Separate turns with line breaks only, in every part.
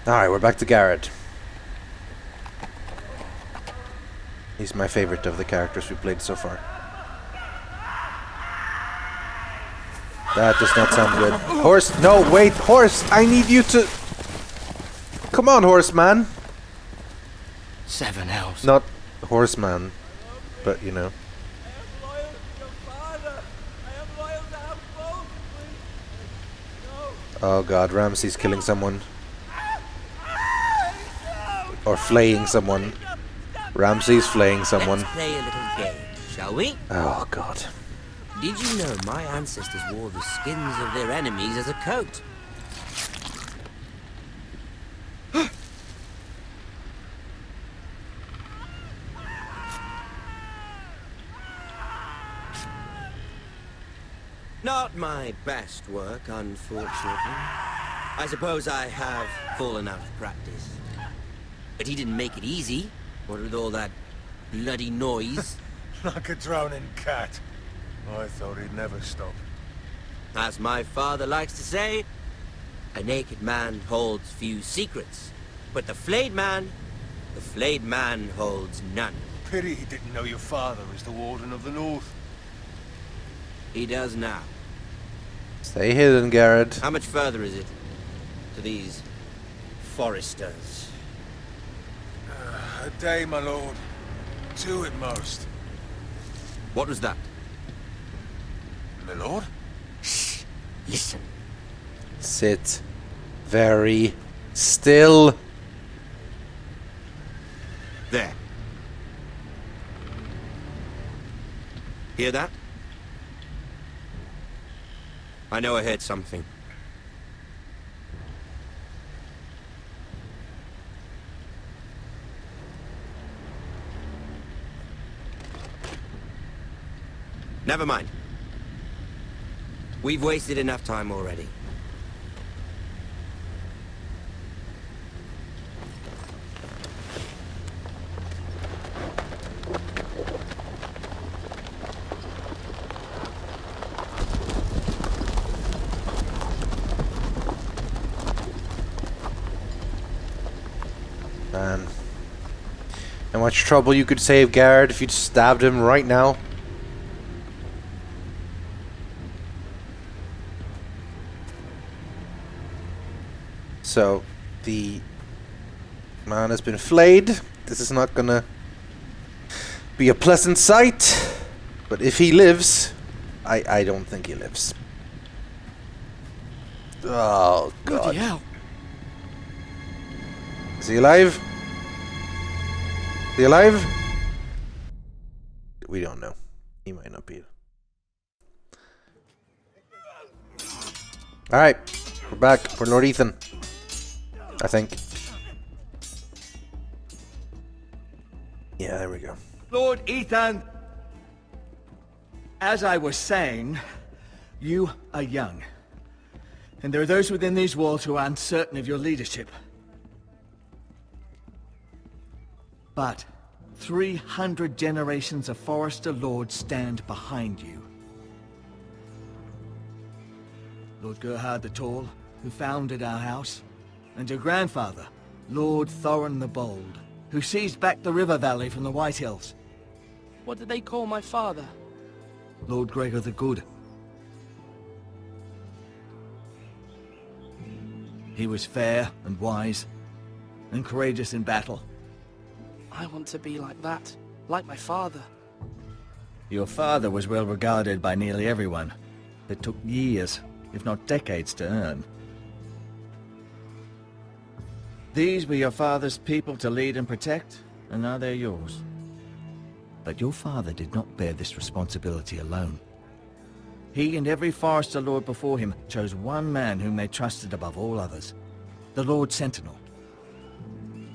Alright, we're back to Garrett. He's my favorite of the characters we played so far. That does not sound good. Horse! No, wait! Horse! I need you to... Come on, horseman!
7 elves.
Not horseman, but you know. Oh god, Ramsay's killing someone. Or flaying someone. Ramsay's flaying someone.
Let's play a little game, shall we?
Oh god.
Did you know my ancestors wore the skins of their enemies as a coat? Not my best work, unfortunately. I suppose I have fallen out of practice. But he didn't make it easy. What with all that bloody noise?
Like a drowning cat. I thought he'd never stop.
As my father likes to say, a naked man holds few secrets. But the flayed man holds none.
Pity he didn't know your father is the Warden of the North.
He does now.
Stay hidden, Garrett.
How much further is it to these Forresters?
A day, my lord. 2 at most.
What was that?
My lord?
Shh! Listen.
Sit very still.
There. Hear that? I know I heard something. Never mind. We've wasted enough time already.
Man. How much trouble you could save Garrett if you'd stabbed him right now. So, the man has been flayed. This is not gonna be a pleasant sight. But if he lives, I don't think he lives. Oh, God.
Bloody hell.
Is he alive? Is he alive? We don't know. He might not be. Alright. We're back for Lord Ethan. I think. Yeah, there we go.
Lord Ethan, as I was saying, you are young. And there are those within these walls who are uncertain of your leadership. But 300 generations of Forrester lords stand behind you. Lord Gerhard the Tall, who founded our house, and your grandfather, Lord Thorin the Bold, who seized back the river valley from the White Hills.
What did they call my father?
Lord Gregor the Good. He was fair and wise, and courageous in battle.
I want to be like that, like my father.
Your father was well regarded by nearly everyone. It took years, if not decades, to earn. These were your father's people to lead and protect, and now they're yours. But your father did not bear this responsibility alone. He and every Forrester Lord before him chose one man whom they trusted above all others, the Lord Sentinel.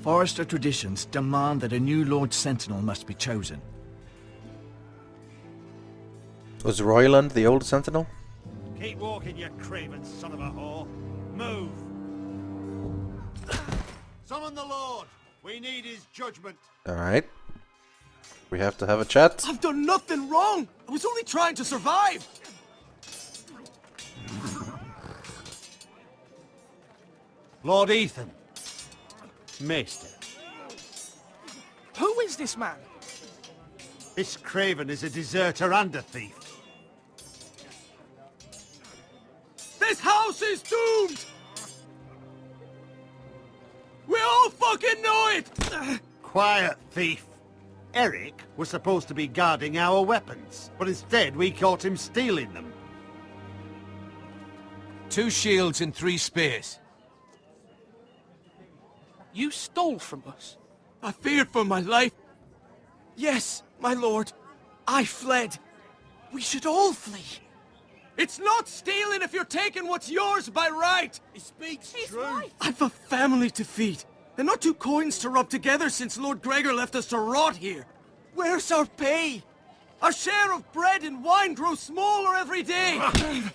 Forrester traditions demand that a new Lord Sentinel must be chosen.
Was Royland the old sentinel?
Keep walking, you craven son of a whore. Move! Summon the Lord! We need his judgment.
Alright. We have to have a chat.
I've done nothing wrong! I was only trying to survive! Lord Ethan, Maester,
Who is this man?
this craven is a deserter and a thief.
This house is doomed! We all fucking know it!
Quiet, thief. Eric was supposed to be guarding our weapons, but instead we caught him stealing them.
2 shields and 3 spears.
You stole from us.
I feared for my life. Yes, my lord. I fled. We should all flee. It's not stealing if you're taking what's yours by right. He speaks true. Right. I've a family to feed, and not 2 coins to rub together since Lord Gregor left us to rot here. Where's our pay? Our share of bread and wine grows smaller every day.
Leave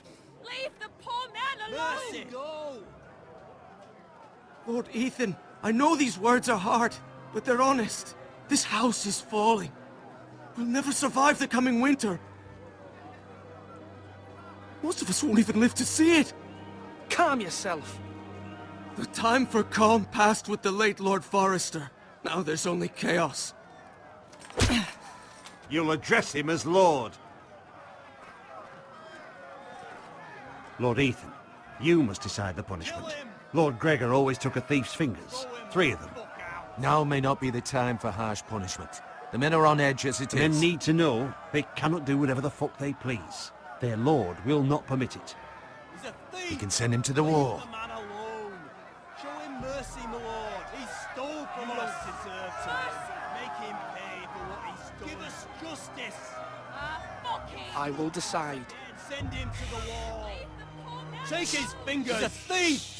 the poor man alone!
Mercy. Lord Ethan, I know these words are hard, but they're honest. This house is falling. We'll never survive the coming winter. Most of us won't even live to see it.
Calm yourself.
The time for calm passed with the late Lord Forrester. Now there's only chaos.
You'll address him as Lord. Lord Ethan, you must decide the punishment. Lord Gregor always took a thief's fingers. 3 of them.
Now may not be the time for harsh punishment. The men are on edge as it
The men
is.
need to know they cannot do whatever the fuck they please. Their lord will not permit it.
He's a thief!
We can send him to the war.
Leave the man alone. Show him mercy, my lord. He stole from us. Deserve to make him pay for what he's done. Give us justice.
Fuck him!
I will decide.
Send him to the wall.
Leave the poor man
Take his fingers. He's a thief.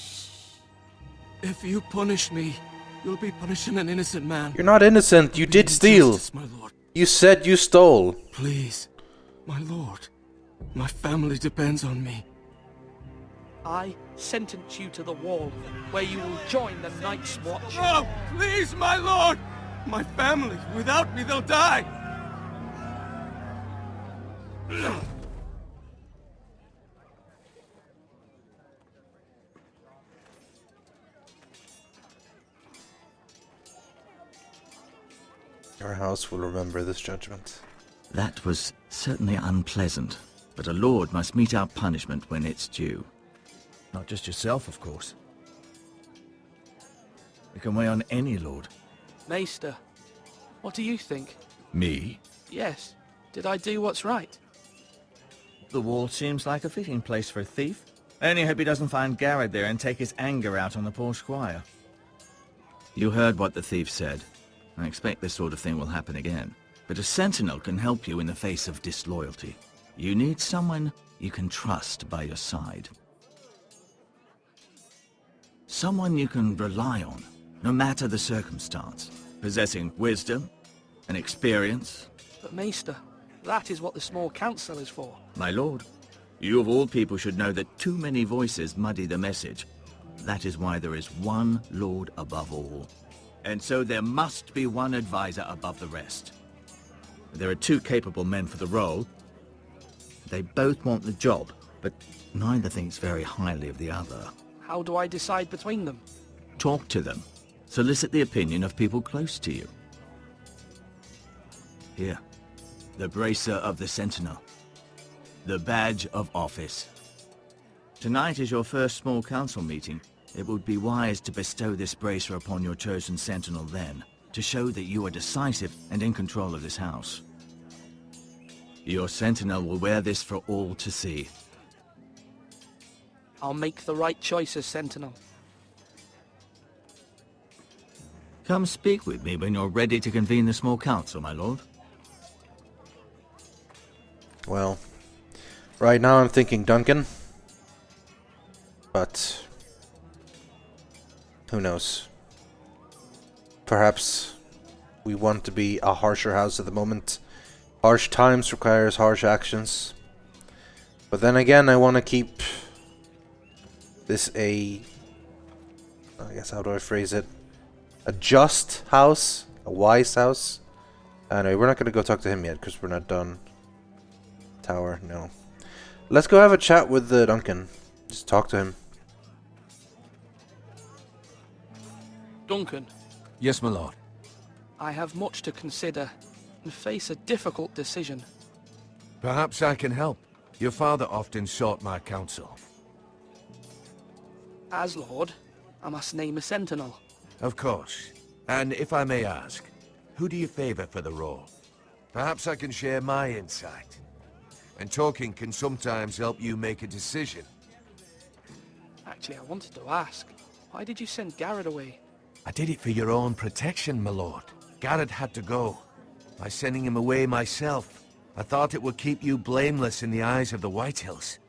If you punish me, you'll be punishing an innocent man.
You're not innocent. You did steal.
Justice, my lord.
You said you stole.
Please, my lord. My family depends on me.
I sentence you to the wall, where you will join the Night's Watch.
No, please, my lord! My family, without me, they'll die!
Your house will remember this judgment.
That was certainly unpleasant, but a lord must mete out punishment when it's due. Not just yourself, of course. It can weigh on any lord.
Maester, what do you think?
Me?
Yes. Did I do what's right?
The wall seems like a fitting place for a thief. I only hope he doesn't find Garrett there and take his anger out on the poor squire. You heard what the thief said. I expect this sort of thing will happen again. But a sentinel can help you in the face of disloyalty. You need someone you can trust by your side. Someone you can rely on, no matter the circumstance. Possessing wisdom and experience.
But Maester, that is what the small council is for.
My lord, you of all people should know that too many voices muddy the message. That is why there is one lord above all. And so there must be one advisor above the rest. There are 2 capable men for the role. They both want the job, but neither thinks very highly of the other.
How do I decide between them?
Talk to them. Solicit the opinion of people close to you. Here, the bracer of the Sentinel. The badge of office. Tonight is your first small council meeting. It would be wise to bestow this bracer upon your chosen Sentinel then, to show that you are decisive and in control of this house. Your Sentinel will wear this for all to see.
I'll make the right choice as Sentinel.
Come speak with me when you're ready to convene the small council, my lord.
Well, right now I'm thinking Duncan. But who knows? Perhaps we want to be a harsher house at the moment. Harsh times requires harsh actions. But then again, I want to keep this I guess, how do I phrase it? A just house, a wise house. Anyway, we're not going to go talk to him yet because we're not done. Tower, no. Let's go have a chat with Duncan. Just talk to him.
Duncan,
Yes, my lord.
I have much to consider and face a difficult decision.
Perhaps I can help. Your father often sought my counsel.
As Lord, I must name a sentinel.
Of course. And if I may ask, who do you favor for the role? Perhaps I can share my insight. And talking can sometimes help you make a decision.
Actually, I wanted to ask, why did you send Garrett away?
I did it for your own protection, my lord. Garrett had to go. By sending him away myself, I thought it would keep you blameless in the eyes of the Whitehills.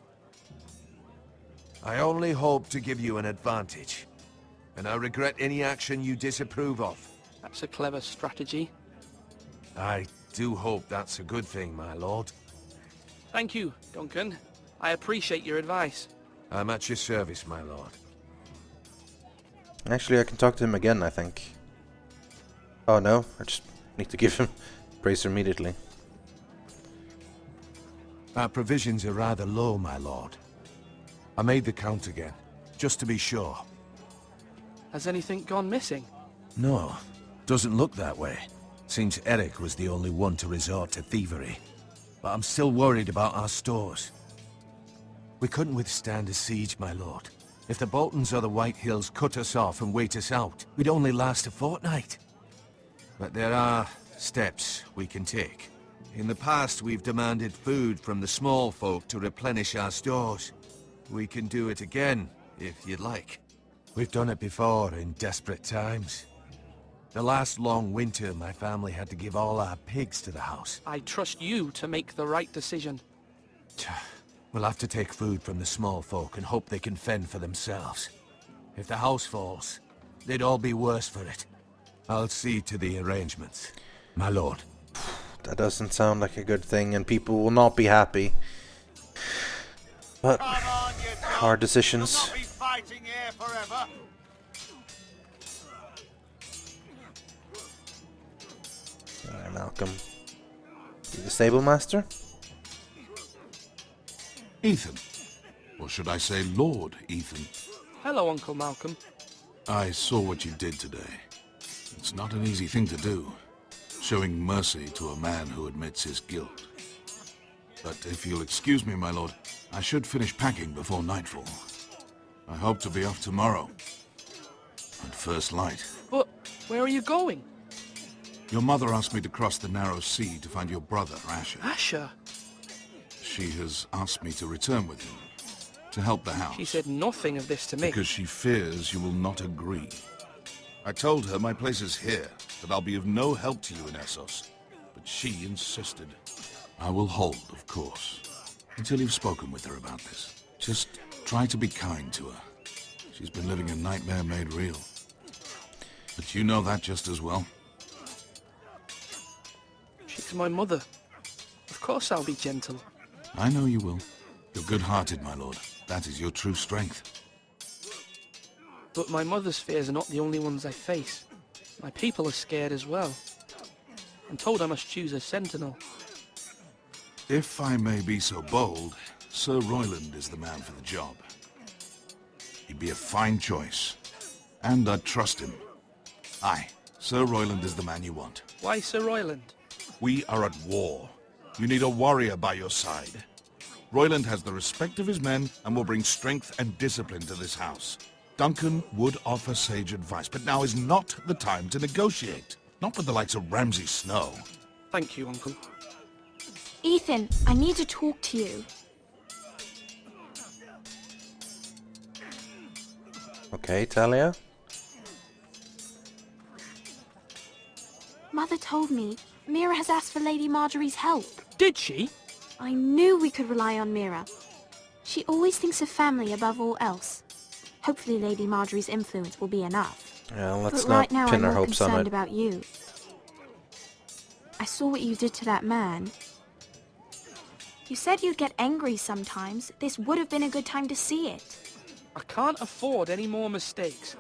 I only hope to give you an advantage, and I regret any action you disapprove of.
That's a clever strategy.
I do hope that's a good thing, my lord.
Thank you, Duncan. I appreciate your advice.
I'm at your service, my lord.
Actually, I can talk to him again, I think. Oh no, I just need to give him bracer immediately.
Our provisions are rather low, my lord. I made the count again, just to be sure.
Has anything gone missing?
No, doesn't look that way. Seems Eric was the only one to resort to thievery. But I'm still worried about our stores. We couldn't withstand a siege, my lord. If the Boltons or the Whitehills cut us off and wait us out, we'd only last a fortnight. But there are steps we can take. In the past, we've demanded food from the small folk to replenish our stores. We can do it again, if you'd like. We've done it before in desperate times. The last long winter, my family had to give all our pigs to the house.
I trust you to make the right decision.
We'll have to take food from the small folk and hope they can fend for themselves. If the house falls, they'd all be worse for it. I'll see to the arrangements, my lord.
That doesn't sound like a good thing, and people will not be happy. But hard decisions. Alright, Malcolm. You the stable master?
Ethan. Or should I say Lord Ethan?
Hello, Uncle Malcolm.
I saw what you did today. It's not an easy thing to do, showing mercy to a man who admits his guilt. But if you'll excuse me, my lord, I should finish packing before nightfall. I hope to be off tomorrow. At first light.
But where are you going?
Your mother asked me to cross the narrow sea to find your brother, Asher.
Asher?
She has asked me to return with him, to help the house.
She said nothing of this to me.
Because she fears you will not agree. I told her my place is here, that I'll be of no help to you in Essos. But she insisted. I will hold, of course, until you've spoken with her about this. Just try to be kind to her. She's been living a nightmare made real. But you know that just as well.
She's my mother. Of course I'll be gentle.
I know you will. You're good-hearted, my lord. That is your true strength.
But my mother's fears are not the only ones I face. My people are scared as well. I'm told I must choose a sentinel.
If I may be so bold, Sir Royland is the man for the job. He'd be a fine choice. And I'd trust him. Aye, Sir Royland is the man you want.
Why Sir Royland?
We are at war. You need a warrior by your side. Royland has the respect of his men and will bring strength and discipline to this house. Duncan would offer sage advice, but now is not the time to negotiate. Not with the likes of Ramsay Snow.
Thank you, Uncle.
Ethan, I need to talk to you.
Okay, Talia.
Mother told me Mira has asked for Lady Marjorie's help.
Did she?
I knew we could rely on Mira. She always thinks of family above all else. Hopefully Lady Marjorie's influence will be enough.
Yeah, let's
But
not
right now
pin
I'm
our
more
hopes on
concerned
it.
about you. I saw what you did to that man. You said you'd get angry sometimes. This would have been a good time to see it.
I can't afford any more mistakes.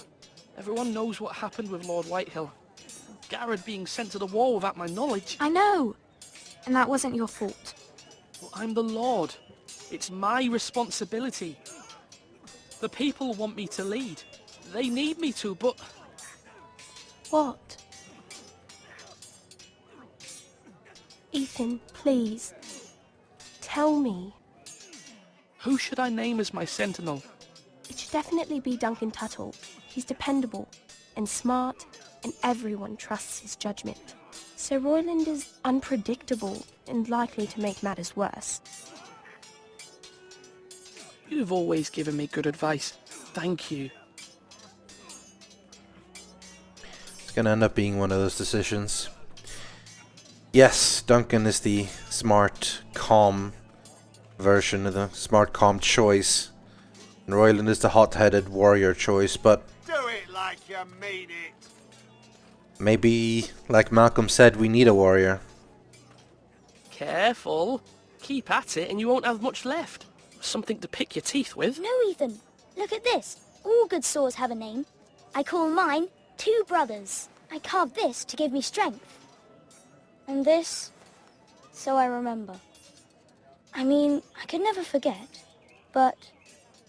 Everyone knows what happened with Lord Whitehill. Garrett being sent to the wall without my knowledge.
I know. And that wasn't your fault.
Well, I'm the Lord. It's my responsibility. The people want me to lead. They need me to, but
What? Ethan, please. Tell me.
Who should I name as my sentinel?
It should definitely be Duncan Tuttle. He's dependable and smart, and everyone trusts his judgment. Sir Royland is unpredictable and likely to make matters worse.
You've always given me good advice. Thank you.
It's gonna end up being one of those decisions. Yes, Duncan is the smart, calm version of the smart, calm choice. And Royland is the hot-headed warrior choice, but
Do it like you mean it.
maybe, like Malcolm said, we need a warrior.
Careful. Keep at it and you won't have much left. Something to pick your teeth with.
No, Ethan. Look at this. All good swords have a name. I call mine Two Brothers. I carved this to give me strength. And this, so I remember. I mean, I could never forget. But,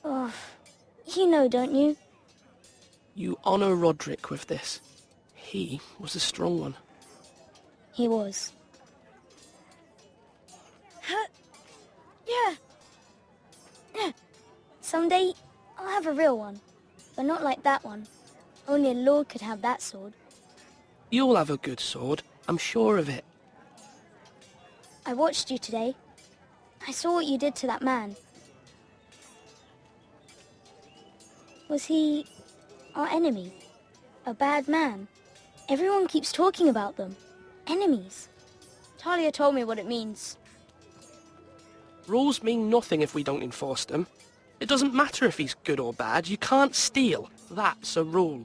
oh, you know, don't you?
You honour Roderick with this. He was a strong one.
He was. Yeah. Someday, I'll have a real one. But not like that one. Only a lord could have that sword.
You'll have a good sword. I'm sure of it.
I watched you today. I saw what you did to that man. Was he our enemy? A bad man? Everyone keeps talking about them. Enemies. Talia told me what it means.
Rules mean nothing if we don't enforce them. It doesn't matter if he's good or bad. You can't steal. That's a rule.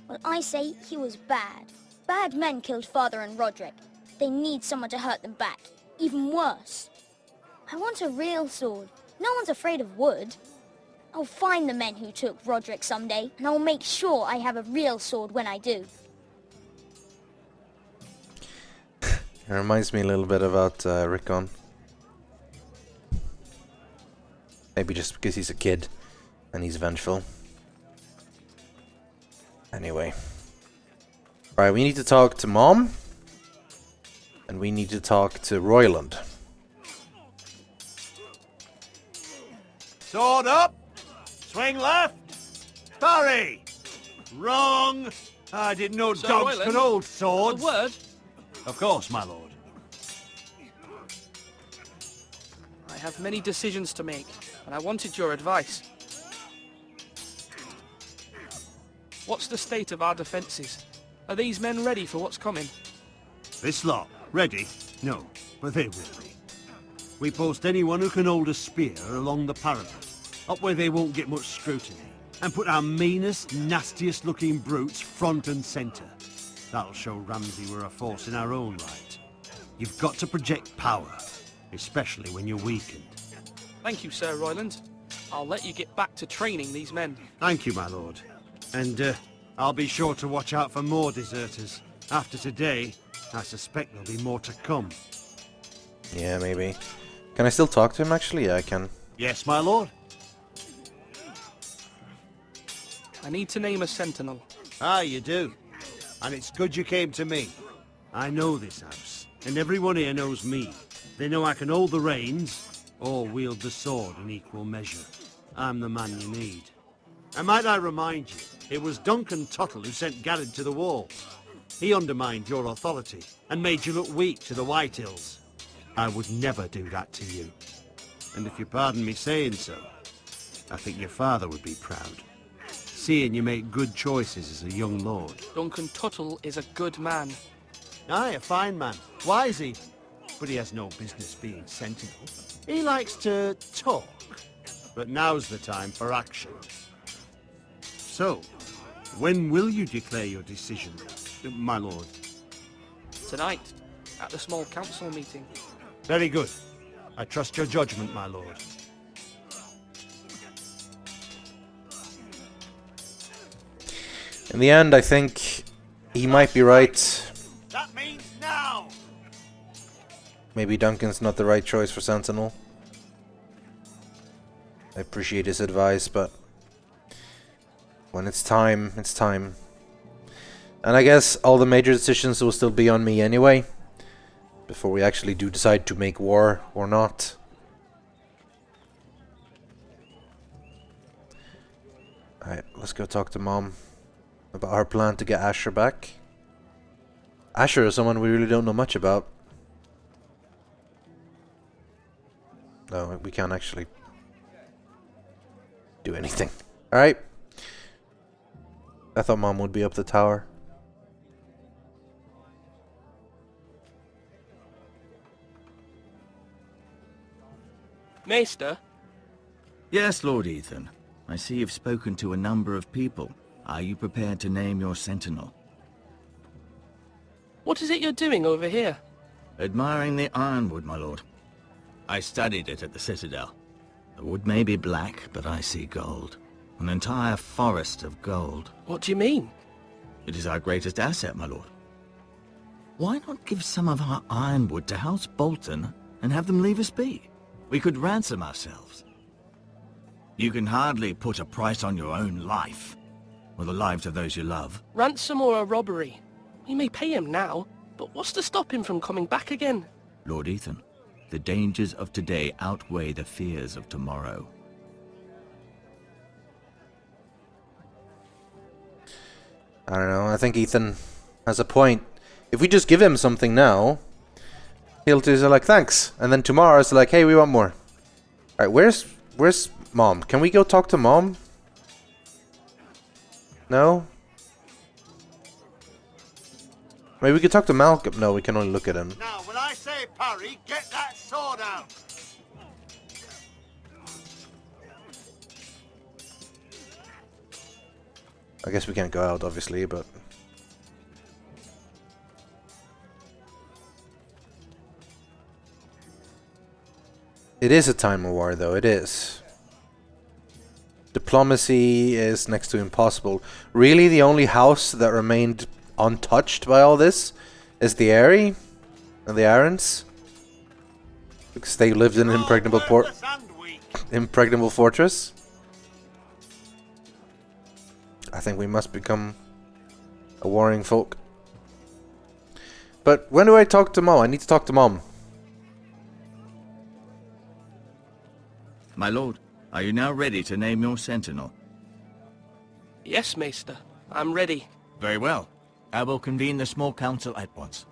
Well, I say he was bad. Bad men killed Father and Roderick. They need someone to hurt them back. Even worse. I want a real sword. No one's afraid of wood. I'll find the men who took Roderick someday, and I'll make sure I have a real sword when I do.
It reminds me a little bit about Rickon. Maybe just because he's a kid and he's vengeful. Anyway. Right, we need to talk to Mom. And we need to talk to Royland.
Sword up. Swing left. Parry. Wrong. I didn't know
Sir
dogs
Royland,
could hold swords.
A word?
Of course, my lord.
I have many decisions to make, and I wanted your advice. What's the state of our defences? Are these men ready for what's coming?
This lot, ready? No, but they will be. We post anyone who can hold a spear along the parapet, up where they won't get much scrutiny, and put our meanest, nastiest looking brutes front and centre. That'll show Ramsay we're a force in our own right. You've got to project power, especially when you're weakened.
Thank you, Sir Royland. I'll let you get back to training these men.
Thank you, my lord. And I'll be sure to watch out for more deserters. After today, I suspect there'll be more to come.
Yeah, maybe. Can I still talk to him, actually? Yeah, I can.
Yes, my lord.
I need to name a sentinel.
Ah, you do. And it's good you came to me. I know this house, and everyone here knows me. They know I can hold the reins, or wield the sword in equal measure. I'm the man you need. And might I remind you, it was Duncan Tuttle who sent Garrett to the wall. He undermined your authority, and made you look weak to the White Hills. I would never do that to you. And if you pardon me saying so, I think your father would be proud. Seeing you make good choices as a young lord.
Duncan Tuttle is a good man.
Aye, a fine man. Wise he. But he has no business being sentinel. He likes to talk. But now's the time for action. So, when will you declare your decision, my lord?
Tonight, at the small council meeting.
Very good. I trust your judgment, my lord.
In the end, I think he might be right.
That means now!
Maybe Duncan's not the right choice for Sentinel. I appreciate his advice, but when it's time, it's time. And I guess all the major decisions will still be on me anyway, before we actually do decide to make war or not. Alright, let's go talk to Mom about our plan to get Asher back. Asher is someone we really don't know much about. No, we can't actually do anything. Alright. I thought Mom would be up the tower.
Maester?
Yes, Lord Ethan. I see you've spoken to a number of people. Are you prepared to name your sentinel?
What is it you're doing over here?
Admiring the ironwood, my lord. I studied it at the Citadel. The wood may be black, but I see gold. An entire forest of gold.
What do you mean?
It is our greatest asset, my lord. Why not give some of our ironwood to House Bolton and have them leave us be? We could ransom ourselves. You can hardly put a price on your own life, or the lives of those you love.
Ransom or a robbery? We may pay him now, but what's to stop him from coming back again?
Lord Ethan, the dangers of today outweigh the fears of tomorrow.
I don't know, I think Ethan has a point. If we just give him something now, he'll just like, thanks. And then tomorrow it's like, hey, we want more. Alright, where's Mom? Can we go talk to Mom? No? Maybe we could talk to Malcolm. No, we can only look at him.
Now, when I say parry, get that sword out.
I guess we can't go out, obviously, but... It is a time of war, though. It is. Diplomacy is next to impossible. Really, the only house that remained untouched by all this is the Eyrie and the Arryns, because they lived in an impregnable fortress. I think we must become a warring folk. But when do I talk to Mom? I need to talk to Mom.
My lord, are you now ready to name your sentinel?
Yes, Maester. I'm ready.
Very well. I will convene the small council at once.